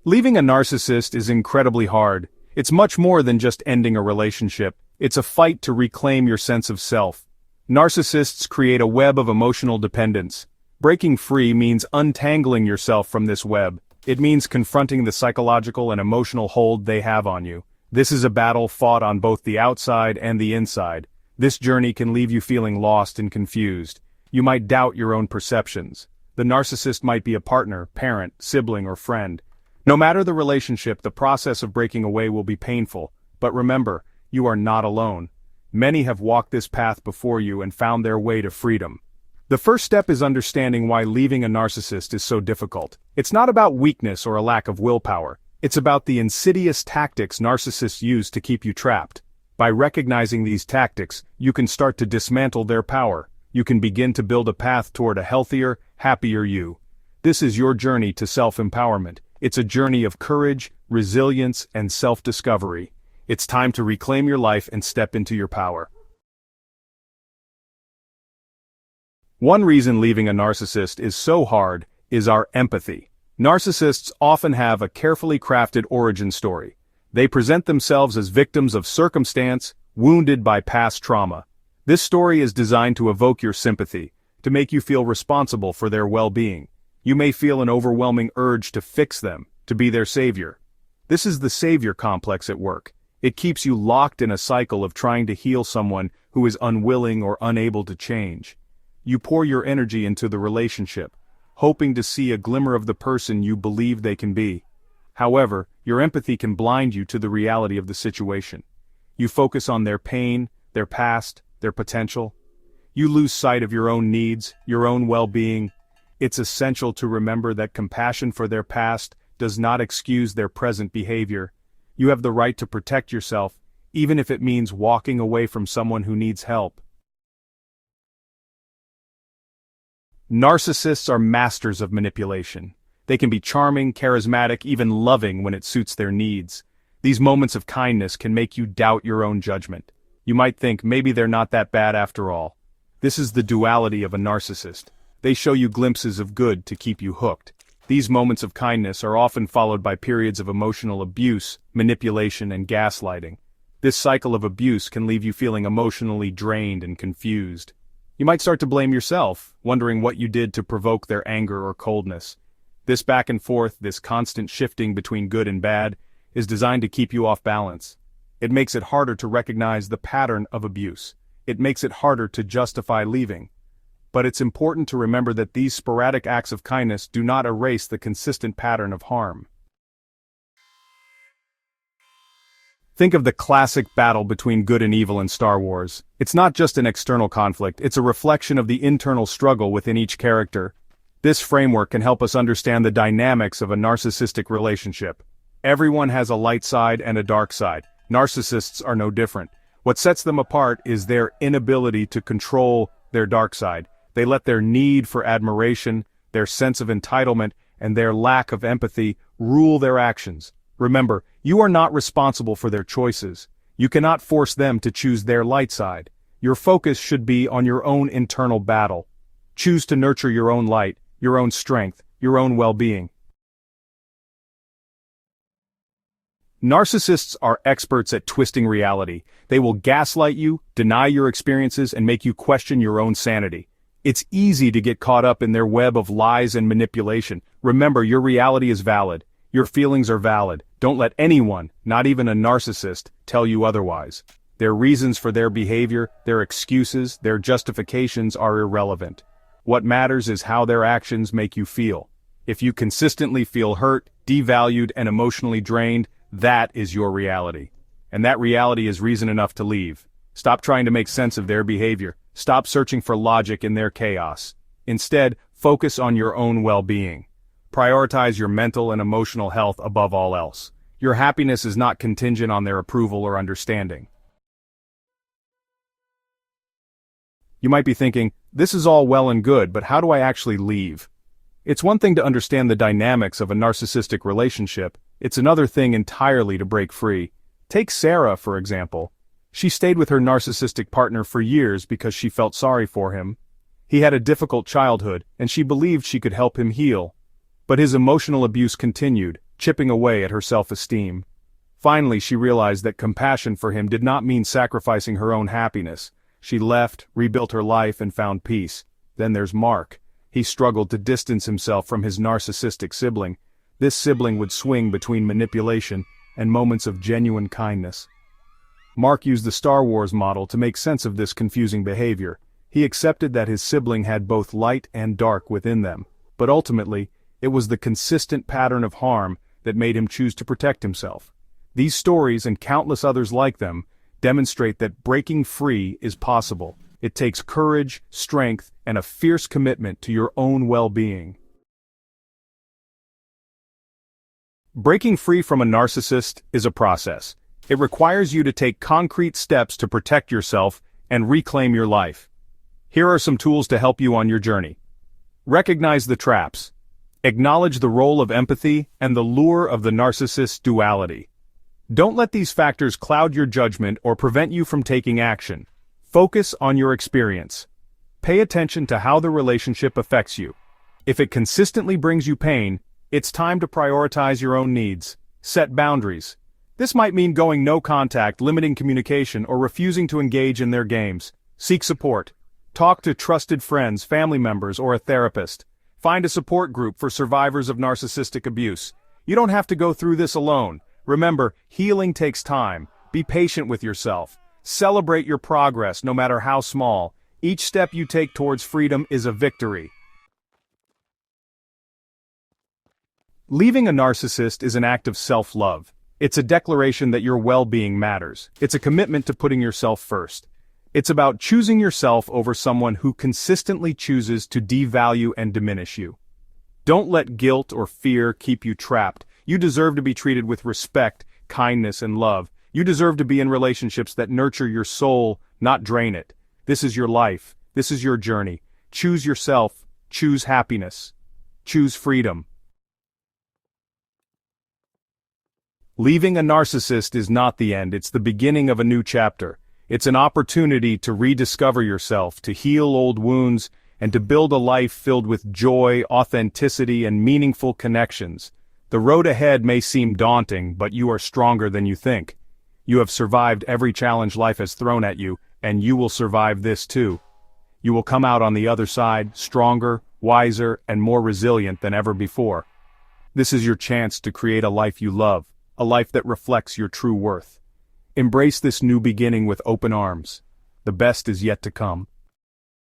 Leaving a narcissist is incredibly hard. It's much more than just ending a relationship. It's a fight to reclaim your sense of self. Narcissists create a web of emotional dependence. Breaking free means untangling yourself from this web. It means confronting the psychological and emotional hold they have on you. This is a battle fought on both the outside and the inside. This journey can leave you feeling lost and confused. You might doubt your own perceptions. The narcissist might be a partner, parent, sibling, or friend. No matter the relationship, the process of breaking away will be painful. But remember, you are not alone. Many have walked this path before you and found their way to freedom. The first step is understanding why leaving a narcissist is so difficult. It's not about weakness or a lack of willpower. It's about the insidious tactics narcissists use to keep you trapped. By recognizing these tactics, you can start to dismantle their power. You can begin to build a path toward a healthier, happier you. This is your journey to self-empowerment. It's a journey of courage, resilience, and self-discovery. It's time to reclaim your life and step into your power. One reason leaving a narcissist is so hard is our empathy. Narcissists often have a carefully crafted origin story. They present themselves as victims of circumstance, wounded by past trauma. This story is designed to evoke your sympathy, to make you feel responsible for their well-being. You may feel an overwhelming urge to fix them, to be their savior. This is the savior complex at work. It keeps you locked in a cycle of trying to heal someone who is unwilling or unable to change. You pour your energy into the relationship, hoping to see a glimmer of the person you believe they can be. However, your empathy can blind you to the reality of the situation. You focus on their pain, their past, their potential. You lose sight of your own needs, your own well-being. It's essential to remember that compassion for their past does not excuse their present behavior. You have the right to protect yourself, even if it means walking away from someone who needs help. Narcissists are masters of manipulation. They can be charming, charismatic, even loving when it suits their needs. These moments of kindness can make you doubt your own judgment. You might think maybe they're not that bad after all. This is the duality of a narcissist. They show you glimpses of good to keep you hooked. These moments of kindness are often followed by periods of emotional abuse, manipulation, and gaslighting. This cycle of abuse can leave you feeling emotionally drained and confused. You might start to blame yourself, wondering what you did to provoke their anger or coldness. This back and forth, this constant shifting between good and bad, is designed to keep you off balance. It makes it harder to recognize the pattern of abuse. It makes it harder to justify leaving. But it's important to remember that these sporadic acts of kindness do not erase the consistent pattern of harm. Think of the classic battle between good and evil in Star Wars. It's not just an external conflict, it's a reflection of the internal struggle within each character. This framework can help us understand the dynamics of a narcissistic relationship. Everyone has a light side and a dark side. Narcissists are no different. What sets them apart is their inability to control their dark side. They let their need for admiration, their sense of entitlement, and their lack of empathy rule their actions. Remember, you are not responsible for their choices. You cannot force them to choose their light side. Your focus should be on your own internal battle. Choose to nurture your own light, your own strength, your own well-being. Narcissists are experts at twisting reality. They will gaslight you, deny your experiences, and make you question your own sanity. It's easy to get caught up in their web of lies and manipulation. Remember, your reality is valid. Your feelings are valid. Don't let anyone, not even a narcissist, tell you otherwise. Their reasons for their behavior, their excuses, their justifications are irrelevant. What matters is how their actions make you feel. If you consistently feel hurt, devalued, and emotionally drained, that is your reality. And that reality is reason enough to leave. Stop trying to make sense of their behavior. Stop searching for logic in their chaos. Instead, focus on your own well-being. Prioritize your mental and emotional health above all else. Your happiness is not contingent on their approval or understanding. You might be thinking, this is all well and good, but how do I actually leave? It's one thing to understand the dynamics of a narcissistic relationship. It's another thing entirely to break free. Take Sarah, for example. She stayed with her narcissistic partner for years because she felt sorry for him. He had a difficult childhood, and she believed she could help him heal. But his emotional abuse continued. chipping away at her self-esteem. Finally, she realized that compassion for him did not mean sacrificing her own happiness. She left, rebuilt her life, and found peace. Then there's Mark. He struggled to distance himself from his narcissistic sibling. This sibling would swing between manipulation and moments of genuine kindness. Mark used the Star Wars model to make sense of this confusing behavior. He accepted that his sibling had both light and dark within them, but ultimately, it was the consistent pattern of harm that made him choose to protect himself. These stories, and countless others like them, demonstrate that breaking free is possible. It takes courage, strength, and a fierce commitment to your own well-being. Breaking free from a narcissist is a process. It requires you to take concrete steps to protect yourself and reclaim your life. Here are some tools to help you on your journey. Recognize the traps. Acknowledge the role of empathy and the lure of the narcissist's duality. Don't let these factors cloud your judgment or prevent you from taking action. Focus on your experience. Pay attention to how the relationship affects you. If it consistently brings you pain, it's time to prioritize your own needs. Set boundaries. This might mean going no contact, limiting communication, or refusing to engage in their games. Seek support. Talk to trusted friends, family members, or a therapist. Find a support group for survivors of narcissistic abuse. You don't have to go through this alone. Remember, healing takes time. Be patient with yourself. Celebrate your progress, no matter how small. Each step you take towards freedom is a victory. Leaving a narcissist is an act of self-love. It's a declaration that your well-being matters. It's a commitment to putting yourself first. It's about choosing yourself over someone who consistently chooses to devalue and diminish you. Don't let guilt or fear keep you trapped. You deserve to be treated with respect, kindness, and love. You deserve to be in relationships that nurture your soul, not drain it. This is your life. This is your journey. Choose yourself. Choose happiness. Choose freedom. Leaving a narcissist is not the end, it's the beginning of a new chapter. It's an opportunity to rediscover yourself, to heal old wounds, and to build a life filled with joy, authenticity, and meaningful connections. The road ahead may seem daunting, but you are stronger than you think. You have survived every challenge life has thrown at you, and you will survive this too. You will come out on the other side, stronger, wiser, and more resilient than ever before. This is your chance to create a life you love, a life that reflects your true worth. Embrace this new beginning with open arms. The best is yet to come.